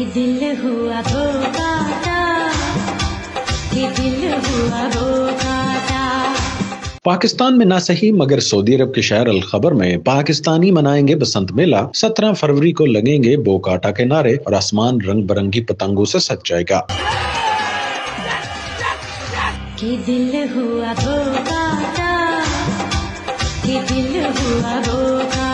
कि दिल हुआ धोखा, कि दिल हुआ धोखा। पाकिस्तान में ना सही मगर सऊदी अरब के शहर अल खबर में पाकिस्तानी मनाएंगे बसंत मेला। 17 फरवरी को लगेंगे बोकाटा के नारे और आसमान रंग बिरंगी पतंगों से सज जाएगा। कि दिल हुआ धोखा, कि दिल हुआ धोखा।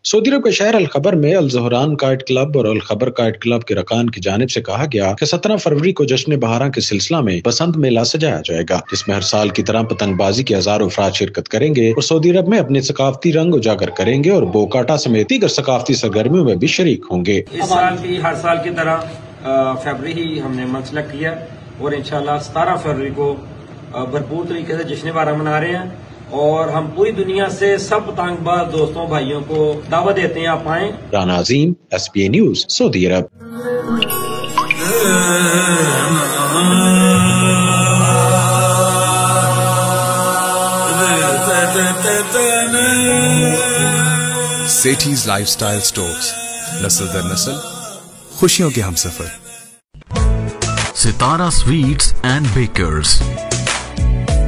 सऊदी अरब के शहर अल खबर में अल ज़हरान काइट क्लब और अल खबर काइट क्लब के रकान की जानिब से कहा गया कि 17 फरवरी को जश्न बहारा के सिलसिला में बसंत मेला सजाया जाएगा, जिसमें हर साल की तरह पतंगबाजी के हजारों अफराद शिरकत करेंगे और सऊदी अरब में अपने सकाफती रंग उजागर करेंगे और बोकाटा समेत दीगर सकाफती सरगर्मियों में भी शरीक होंगे। इस साल भी हर साल की तरह फरवरी ही हमने मंसला किया और इंशाल्लाह 17 फरवरी को भरपूर तरीके से जश्न बहारा मना रहे हैं और हम पूरी दुनिया से सब पतंगबाज दोस्तों भाइयों को दावत देते हैं, आप आएं। राना अजीम, SBA न्यूज, सऊदी अरब। सेठीज लाइफस्टाइल स्टोर्स, नस्ल दर नस्ल खुशियों के हमसफर। सितारा स्वीट्स एंड बेकर्स,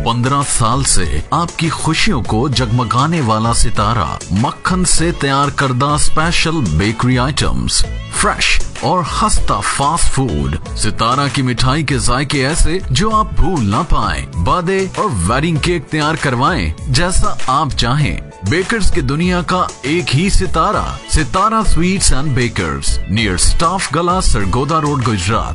15 साल से आपकी खुशियों को जगमगाने वाला सितारा। मक्खन से तैयार करदा स्पेशल बेकरी आइटम्स, फ्रेश और खस्ता फास्ट फूड। सितारा की मिठाई के जायके ऐसे जो आप भूल ना पाएं। बर्थडे और वेडिंग केक तैयार करवाएं जैसा आप चाहें। बेकर्स की दुनिया का एक ही सितारा, Sitara sweets and bakers, near staff गला, सरगोदा रोड, गुजरात।